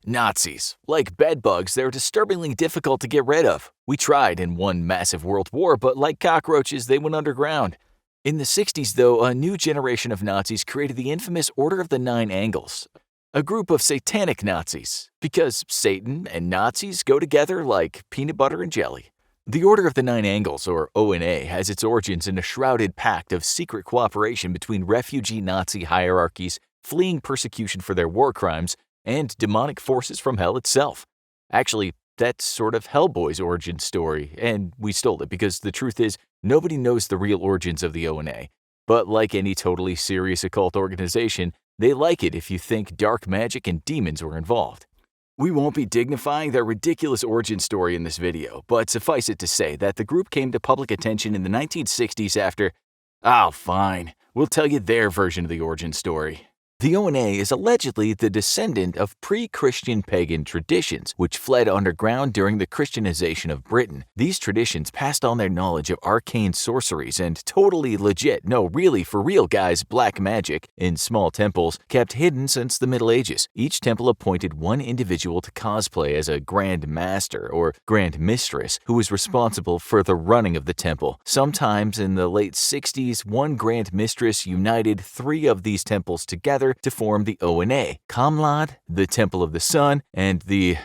Nazis. Like bedbugs, they're disturbingly difficult to get rid of. We tried in one massive world war, but like cockroaches, they went underground. In the 60s, though, a new generation of Nazis created the infamous Order of the Nine Angles, a group of satanic Nazis, because Satan and Nazis go together like peanut butter and jelly. The Order of the Nine Angles, or ONA, has its origins in a shrouded pact of secret cooperation between refugee Nazi hierarchies fleeing persecution for their war crimes and demonic forces from hell itself. Actually, that's sort of Hellboy's origin story, and we stole it because the truth is, nobody knows the real origins of the ONA. But like any totally serious occult organization, they like it if you think dark magic and demons were involved. We won't be dignifying their ridiculous origin story in this video, but suffice it to say that the group came to public attention in the 1960s after… fine, we'll tell you their version of the origin story. The ONA is allegedly the descendant of pre-Christian pagan traditions, which fled underground during the Christianization of Britain. These traditions passed on their knowledge of arcane sorceries and totally legit, no really for real guys, black magic in small temples kept hidden since the Middle Ages. Each temple appointed one individual to cosplay as a Grand Master or Grand Mistress who was responsible for the running of the temple. Sometimes in the late 60s, one Grand Mistress united 3 of these temples together to form the ONA, Kamlad, the Temple of the Sun, and the,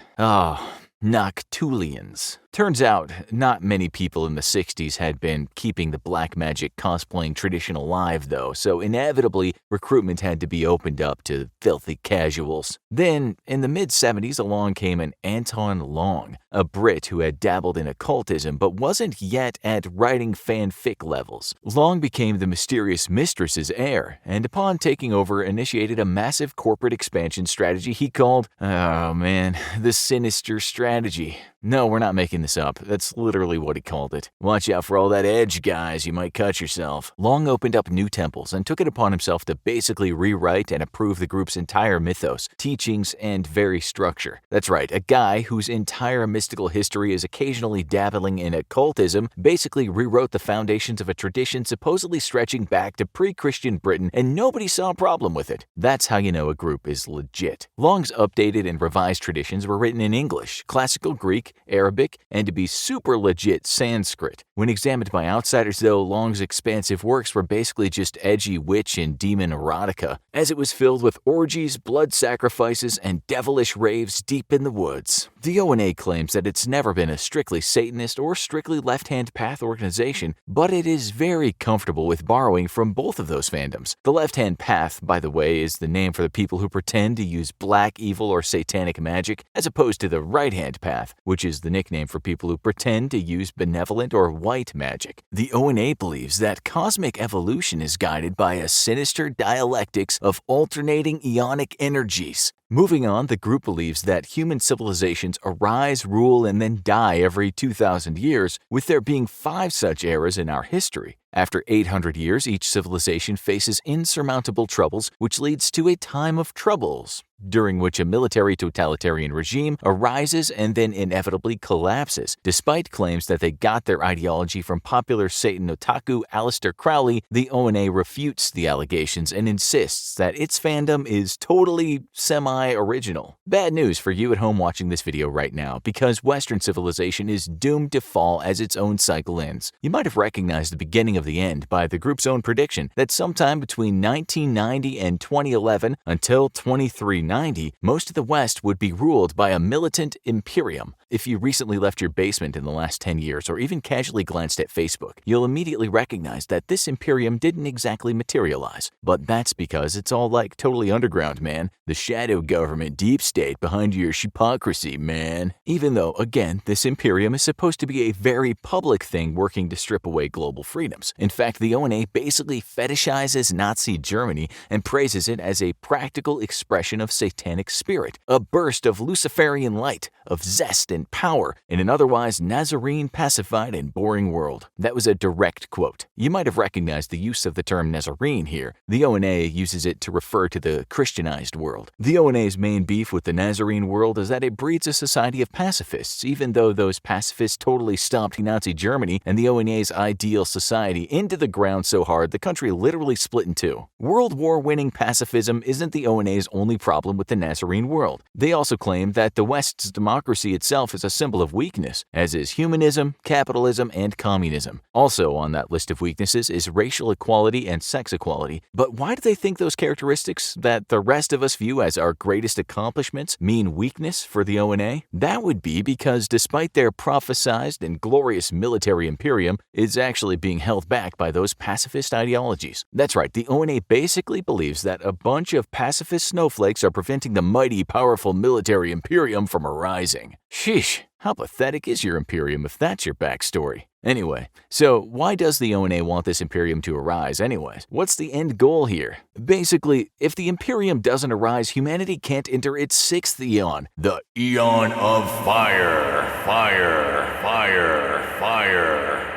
Noctulians. Turns out, not many people in the 60s had been keeping the black magic cosplaying tradition alive though, so inevitably, recruitment had to be opened up to filthy casuals. Then, in the mid-70s, along came an Anton Long, a Brit who had dabbled in occultism but wasn't yet at writing fanfic levels. Long became the mysterious mistress's heir, and upon taking over, initiated a massive corporate expansion strategy he called, the Sinister Strategy. No, we're not making this up. That's literally what he called it. Watch out for all that edge, guys. You might cut yourself. Long opened up new temples and took it upon himself to basically rewrite and approve the group's entire mythos, teachings, and very structure. That's right, a guy whose entire mystical history is occasionally dabbling in occultism basically rewrote the foundations of a tradition supposedly stretching back to pre-Christian Britain, and nobody saw a problem with it. That's how you know a group is legit. Long's updated and revised traditions were written in English, classical Greek, Arabic, and to be super legit Sanskrit. When examined by outsiders though, Long's expansive works were basically just edgy witch and demon erotica, as it was filled with orgies, blood sacrifices, and devilish raves deep in the woods. The ONA claims that it's never been a strictly Satanist or strictly left-hand path organization, but it is very comfortable with borrowing from both of those fandoms. The left-hand path, by the way, is the name for the people who pretend to use black evil or satanic magic, as opposed to the right-hand path, which is the nickname for people who pretend to use benevolent or white magic. The ONA believes that cosmic evolution is guided by a sinister dialectics of alternating ionic energies. Moving on, the group believes that human civilizations arise, rule, and then die every 2,000 years, with there being 5 such eras in our history. After 800 years, each civilization faces insurmountable troubles, which leads to a time of troubles, during which a military totalitarian regime arises and then inevitably collapses. Despite claims that they got their ideology from popular Satan otaku Aleister Crowley, the ONA refutes the allegations and insists that its fandom is totally semi-original. Bad news for you at home watching this video right now, because Western civilization is doomed to fall as its own cycle ends. You might have recognized the beginning of the end by the group's own prediction that sometime between 1990 and 2011 until 2390, most of the West would be ruled by a militant imperium. If you recently left your basement in the last 10 years or even casually glanced at Facebook, you'll immediately recognize that this imperium didn't exactly materialize. But that's because it's all like totally underground, man. The shadow government deep state behind your hypocrisy, man. Even though, again, this imperium is supposed to be a very public thing working to strip away global freedoms. In fact, the ONA basically fetishizes Nazi Germany and praises it as a practical expression of satanic spirit, a burst of Luciferian light, of zest and power in an otherwise Nazarene, pacified, and boring world. That was a direct quote. You might have recognized the use of the term Nazarene here. The ONA uses it to refer to the Christianized world. The ONA ONA's main beef with the Nazarene world is that it breeds a society of pacifists, even though those pacifists totally stomped Nazi Germany and the ONA's ideal society into the ground so hard the country literally split in two. World War-winning pacifism isn't the ONA's only problem with the Nazarene world. They also claim that the West's democracy itself is a symbol of weakness, as is humanism, capitalism, and communism. Also on that list of weaknesses is racial equality and sex equality. But why do they think those characteristics that the rest of us view as our greatest accomplishments mean weakness for the ONA? That would be because despite their prophesized and glorious military imperium, it's actually being held back by those pacifist ideologies. That's right, the ONA basically believes that a bunch of pacifist snowflakes are preventing the mighty, powerful military imperium from arising. Sheesh, how pathetic is your imperium if that's your backstory? Anyway, so why does the ONA want this imperium to arise anyways? What's the end goal here? Basically, if the imperium doesn't arise, humanity can't enter its sixth eon, the Eon of Fire. Fire, fire, fire.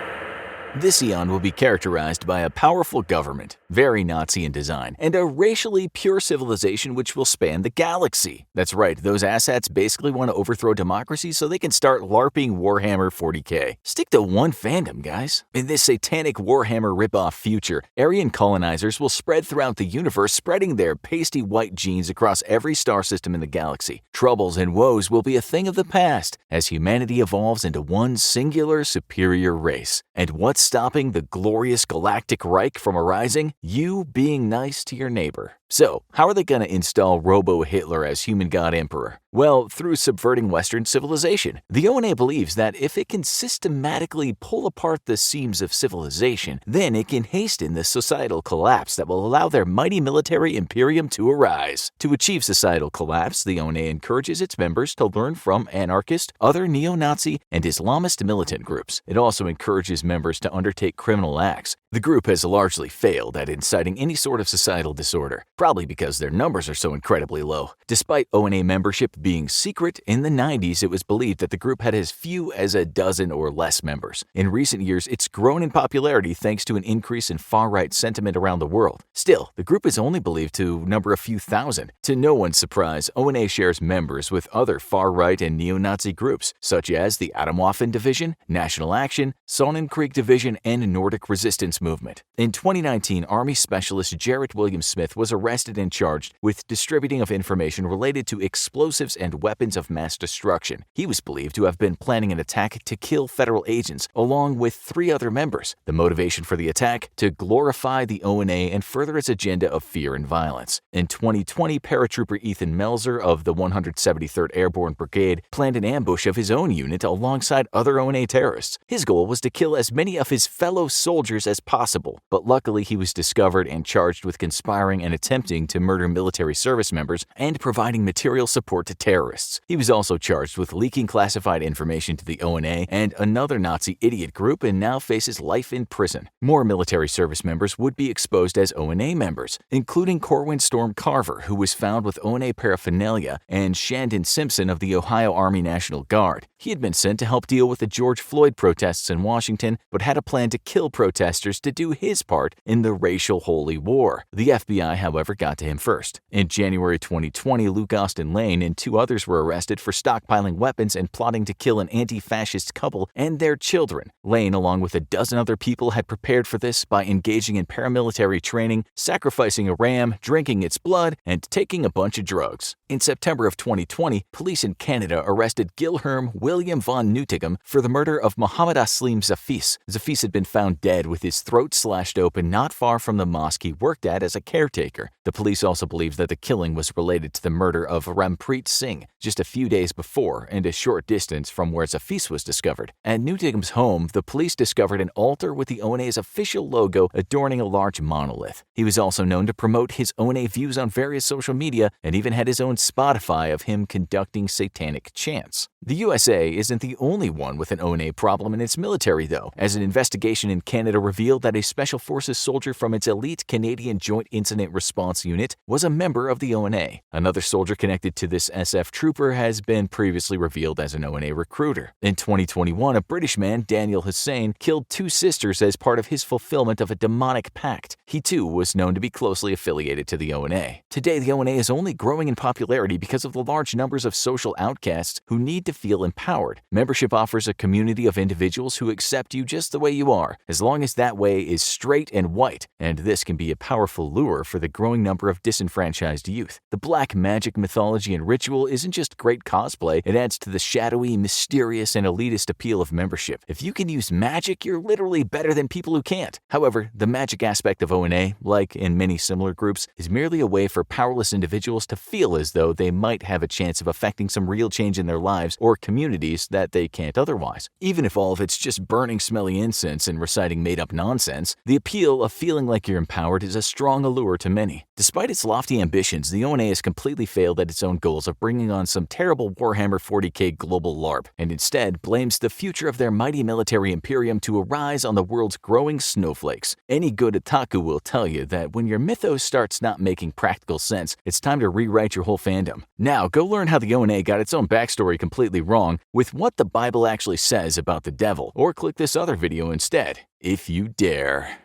This eon will be characterized by a powerful government, very Nazi in design, and a racially pure civilization which will span the galaxy. That's right, those asshats basically want to overthrow democracy so they can start LARPing Warhammer 40k. Stick to one fandom, guys. In this satanic Warhammer ripoff future, Aryan colonizers will spread throughout the universe, spreading their pasty white genes across every star system in the galaxy. Troubles and woes will be a thing of the past as humanity evolves into one singular superior race. And what's stopping the glorious Galactic Reich from arising? You being nice to your neighbor. So, how are they going to install Robo-Hitler as human god emperor? Well, through subverting Western civilization. The ONA believes that if it can systematically pull apart the seams of civilization, then it can hasten the societal collapse that will allow their mighty military imperium to arise. To achieve societal collapse, the ONA encourages its members to learn from anarchist, other neo-Nazi, and Islamist militant groups. It also encourages members to undertake criminal acts. The group has largely failed at inciting any sort of societal disorder, probably because their numbers are so incredibly low. Despite ONA membership being secret, in the 90s it was believed that the group had as few as a dozen or less members. In recent years, it's grown in popularity thanks to an increase in far-right sentiment around the world. Still, the group is only believed to number a few thousand. To no one's surprise, ONA shares members with other far-right and neo-Nazi groups, such as the Atomwaffen Division, National Action, Sonnenkrieg Division, and Nordic Resistance Movement. In 2019, Army Specialist Jarrett William Smith was arrested and charged with distributing of information related to explosives and weapons of mass destruction. He was believed to have been planning an attack to kill federal agents, along with 3 other members. The motivation for the attack? To glorify the ONA and further its agenda of fear and violence. In 2020, paratrooper Ethan Melzer of the 173rd Airborne Brigade planned an ambush of his own unit alongside other ONA terrorists. His goal was to kill as many of his fellow soldiers as possible, but luckily he was discovered and charged with conspiring and attempting to murder military service members and providing material support to terrorists. He was also charged with leaking classified information to the ONA and another Nazi idiot group and now faces life in prison. More military service members would be exposed as ONA members, including Corwin Storm Carver, who was found with ONA paraphernalia, and Shandon Simpson of the Ohio Army National Guard. He had been sent to help deal with the George Floyd protests in Washington, but had a plan to kill protesters to do his part in the racial holy war. The FBI, however, got to him first. In January 2020, Luke Austin Lane and 2 others were arrested for stockpiling weapons and plotting to kill an anti-fascist couple and their children. Lane, along with a dozen other people, had prepared for this by engaging in paramilitary training, sacrificing a ram, drinking its blood, and taking a bunch of drugs. In September of 2020, police in Canada arrested Gilherm William von Newtigam for the murder of Mohammed Aslim Zafis. Zafis had been found dead with his throat slashed open not far from the mosque he worked at as a caretaker. The police also believe that the killing was related to the murder of Rampreet Singh just a few days before and a short distance from where Zafis was discovered. At Newtigam's home, the police discovered an altar with the ONA's official logo adorning a large monolith. He was also known to promote his ONA views on various social media and even had his own Spotify of him conducting satanic chants. The USA isn't the only one with an ONA problem in its military, though, as an investigation in Canada revealed that a Special Forces soldier from its elite Canadian Joint Incident Response Unit was a member of the ONA. Another soldier connected to this SF trooper has been previously revealed as an ONA recruiter. In 2021, a British man, Daniel Hussein, killed 2 sisters as part of his fulfillment of a demonic pact. He too was known to be closely affiliated to the ONA. Today, the ONA is only growing in popularity because of the large numbers of social outcasts who need to feel empowered. Membership offers a community of individuals who accept you just the way you are, as long as that way is straight and white, and this can be a powerful lure for the growing number of disenfranchised youth. The black magic mythology and ritual isn't just great cosplay, it adds to the shadowy, mysterious, and elitist appeal of membership. If you can use magic, you're literally better than people who can't. However, the magic aspect of ONA, like in many similar groups, is merely a way for powerless individuals to feel as though they might have a chance of affecting some real change in their lives or communities that they can't otherwise. Even if all of it's just burning smelly incense and reciting made-up nonsense, the appeal of feeling like you're empowered is a strong allure to many. Despite its lofty ambitions, the ONA has completely failed at its own goals of bringing on some terrible Warhammer 40k global LARP, and instead blames the future of their mighty military imperium to arise on the world's growing snowflakes. Any good otaku will tell you that when your mythos starts not making practical sense, it's time to rewrite your whole fandom. Now, go learn how the ONA got its own backstory completely wrong with what the Bible actually says about the devil, or click this other video instead, if you dare.